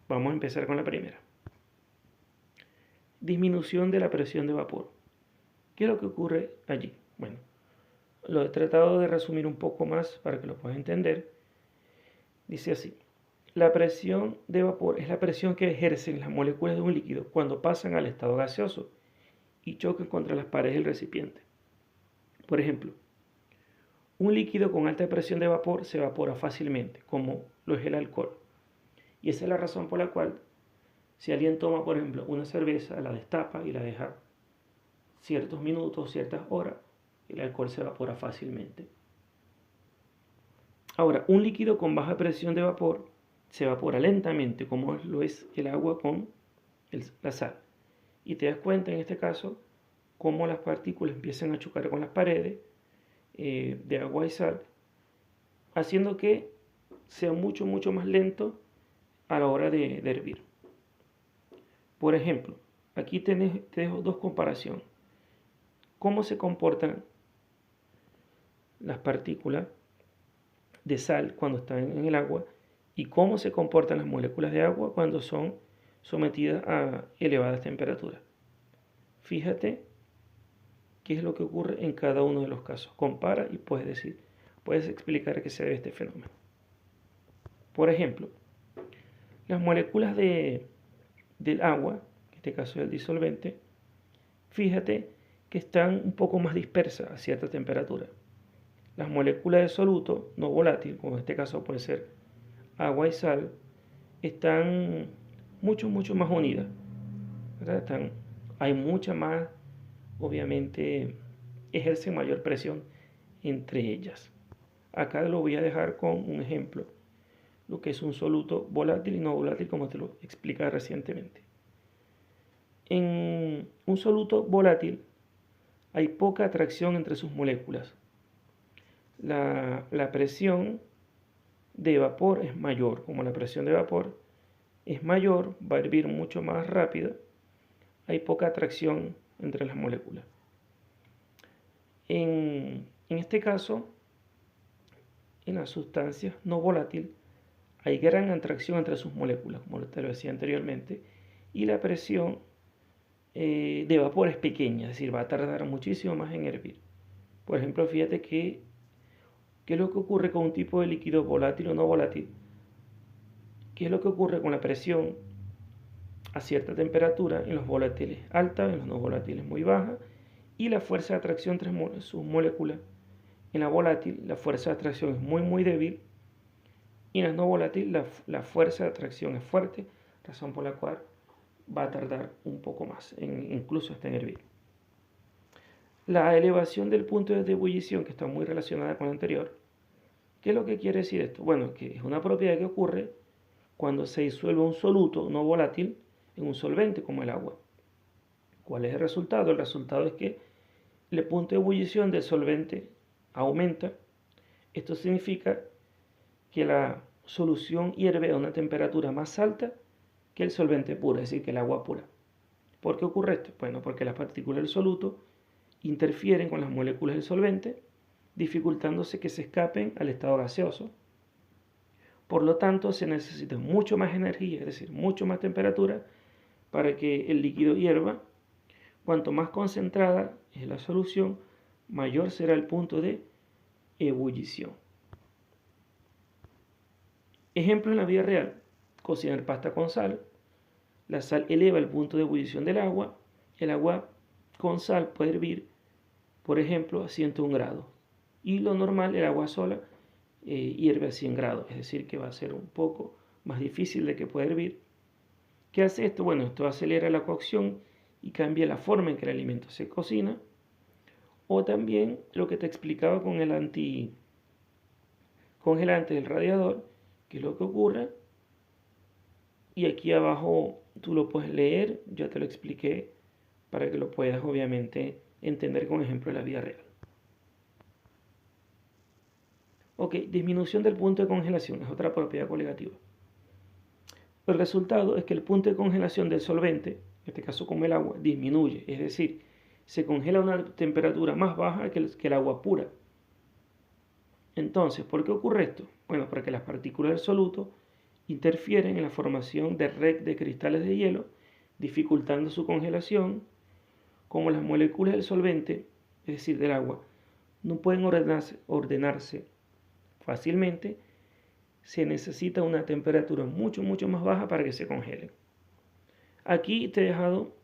Vamos a empezar con la primera. Disminución de la presión de vapor. ¿Qué es lo que ocurre allí? Bueno, lo he tratado de resumir un poco más para que lo puedas entender. Dice así: la presión de vapor es la presión que ejercen las moléculas de un líquido cuando pasan al estado gaseoso y chocan contra las paredes del recipiente. Por ejemplo, un líquido con alta presión de vapor se evapora fácilmente, como lo es el alcohol. Y esa es la razón por la cual, si alguien toma, por ejemplo, una cerveza, la destapa y la deja ciertos minutos, ciertas horas, el alcohol se evapora fácilmente. Ahora, un líquido con baja presión de vapor se evapora lentamente, como lo es el agua con la sal. Y te das cuenta en este caso cómo las partículas empiezan a chocar con las paredes de agua y sal, haciendo que sea mucho más lento a la hora de hervir. Por ejemplo, aquí te dejo dos comparaciones. Cómo se comportan las partículas de sal cuando están en el agua y cómo se comportan las moléculas de agua cuando son sometidas a elevadas temperaturas. Fíjate qué es lo que ocurre en cada uno de los casos. Compara y puedes explicar a qué se debe este fenómeno. Por ejemplo, las moléculas del agua, en este caso del disolvente, fíjate que están un poco más dispersas a cierta temperatura. Las moléculas de soluto no volátil, como en este caso puede ser agua y sal, están mucho más unidas, ¿verdad? Hay mucha más, obviamente, ejercen mayor presión entre ellas. Acá lo voy a dejar con un ejemplo, lo que es un soluto volátil y no volátil, como te lo expliqué recientemente. En un soluto volátil hay poca atracción entre sus moléculas. La presión de vapor es mayor. Como la presión de vapor es mayor, va a hervir mucho más rápido, hay poca atracción entre las moléculas. En este caso, en las sustancias no volátiles, hay gran atracción entre sus moléculas, como te lo decía anteriormente, y la presión de vapor es pequeña, es decir, va a tardar muchísimo más en hervir. Por ejemplo, fíjate qué es lo que ocurre con un tipo de líquido volátil o no volátil. ¿Qué es lo que ocurre con la presión a cierta temperatura en los volátiles alta, en los no volátiles muy baja, y la fuerza de atracción entre sus moléculas? En la volátil la fuerza de atracción es muy débil, y en las no volátiles la fuerza de atracción es fuerte, razón por la cual va a tardar un poco más, incluso hasta en hervir. La elevación del punto de ebullición, que está muy relacionada con la anterior, ¿qué es lo que quiere decir esto? Bueno, que es una propiedad que ocurre cuando se disuelve un soluto no volátil en un solvente como el agua. ¿Cuál es el resultado? El resultado es que el punto de ebullición del solvente aumenta. Esto significa que la solución hierve a una temperatura más alta que el solvente puro, es decir, que el agua pura. ¿Por qué ocurre esto? Bueno, porque las partículas del soluto interfieren con las moléculas del solvente, dificultándose que se escapen al estado gaseoso. Por lo tanto, se necesita mucho más energía, es decir, mucho más temperatura, para que el líquido hierva. Cuanto más concentrada es la solución, mayor será el punto de ebullición. Ejemplo en la vida real: cocinar pasta con sal. La sal eleva el punto de ebullición del agua. El agua con sal puede hervir, por ejemplo, a 101 grados. Y lo normal, el agua sola, hierve a 100 grados. Es decir, que va a ser un poco más difícil de que pueda hervir. ¿Qué hace esto? Bueno, esto acelera la cocción y cambia la forma en que el alimento se cocina. O también lo que te explicaba con el anticongelante del radiador, que es lo que ocurre. Y aquí abajo tú lo puedes leer, ya te lo expliqué para que lo puedas obviamente entender con ejemplo de la vida real. Ok, disminución del punto de congelación es otra propiedad coligativa. El resultado es que el punto de congelación del solvente, en este caso como el agua, disminuye, es decir, se congela a una temperatura más baja que el agua pura. Entonces, ¿por qué ocurre esto? Bueno, porque las partículas del soluto interfieren en la formación de red de cristales de hielo, dificultando su congelación. Como las moléculas del solvente, es decir, del agua, no pueden ordenarse fácilmente, se necesita una temperatura mucho más baja para que se congelen. Aquí te he dejado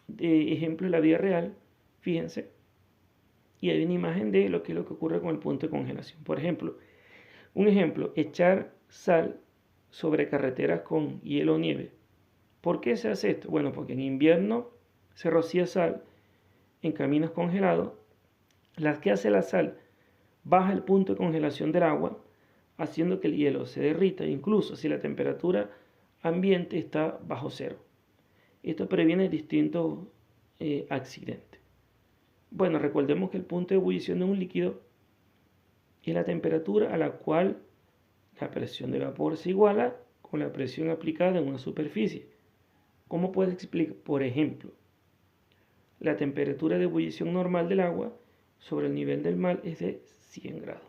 de ejemplo de la vida real, fíjense, y hay una imagen de lo que es lo que ocurre con el punto de congelación. Por ejemplo, un ejemplo, echar sal sobre carreteras con hielo o nieve. ¿Por qué se hace esto? Bueno, porque en invierno se rocía sal en caminos congelados. Las que hace la sal baja el punto de congelación del agua, haciendo que el hielo se derrita, incluso si la temperatura ambiente está bajo cero. Esto previene distintos accidentes. Bueno, recordemos que el punto de ebullición de un líquido es la temperatura a la cual la presión de vapor se iguala con la presión aplicada en una superficie. ¿Cómo puedes explicar? Por ejemplo, la temperatura de ebullición normal del agua sobre el nivel del mar es de 100 grados.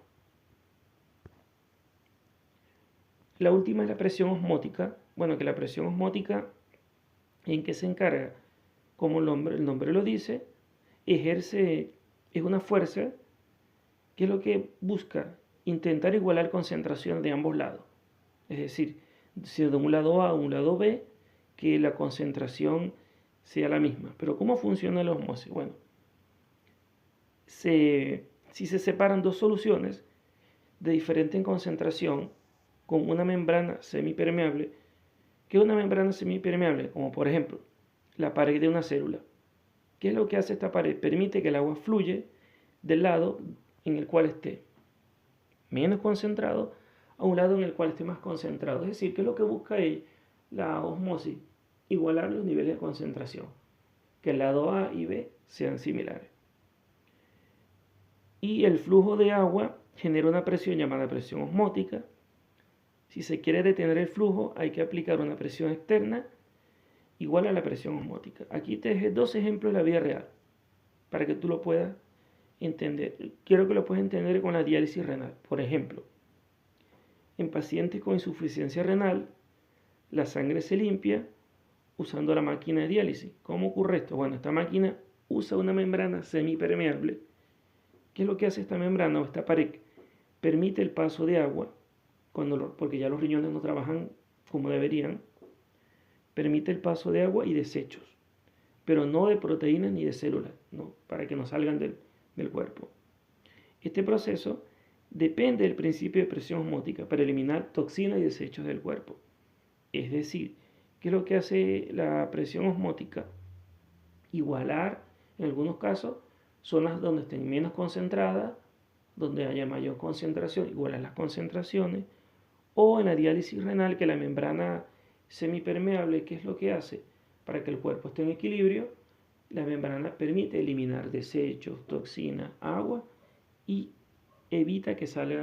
La última es la presión osmótica. Bueno, que la presión osmótica, ¿en qué se encarga? Como el nombre lo dice, es una fuerza que es lo que busca intentar igualar concentración de ambos lados. Es decir, si de un lado A a un lado B, que la concentración sea la misma. Pero ¿cómo funciona la osmosis? Bueno, si se separan dos soluciones de diferente concentración con una membrana semipermeable, ¿qué es una membrana semipermeable? Como por ejemplo, la pared de una célula. ¿Qué es lo que hace esta pared? Permite que el agua fluya del lado en el cual esté menos concentrado a un lado en el cual esté más concentrado. Es decir, ¿qué es lo que busca la osmosis? Igualar los niveles de concentración, que el lado A y B sean similares. Y el flujo de agua genera una presión llamada presión osmótica. Si se quiere detener el flujo, hay que aplicar una presión externa igual a la presión osmótica. Aquí te dejé dos ejemplos de la vida real para que tú lo puedas entender. Quiero que lo puedas entender con la diálisis renal. Por ejemplo, en pacientes con insuficiencia renal, la sangre se limpia usando la máquina de diálisis. ¿Cómo ocurre esto? Bueno, esta máquina usa una membrana semipermeable. ¿Qué es lo que hace esta membrana o esta pared? Permite el paso de agua, porque ya los riñones no trabajan como deberían. Permite el paso de agua y desechos, pero no de proteínas ni de células, ¿no? Para que no salgan del cuerpo. Este proceso depende del principio de presión osmótica para eliminar toxinas y desechos del cuerpo. Es decir, ¿qué es lo que hace la presión osmótica? Igualar, en algunos casos, zonas donde estén menos concentradas, donde haya mayor concentración, igualar las concentraciones, o en la diálisis renal, que la membrana semipermeable, ¿qué es lo que hace? Para que el cuerpo esté en equilibrio, la membrana permite eliminar desechos, toxinas, agua y evita que salga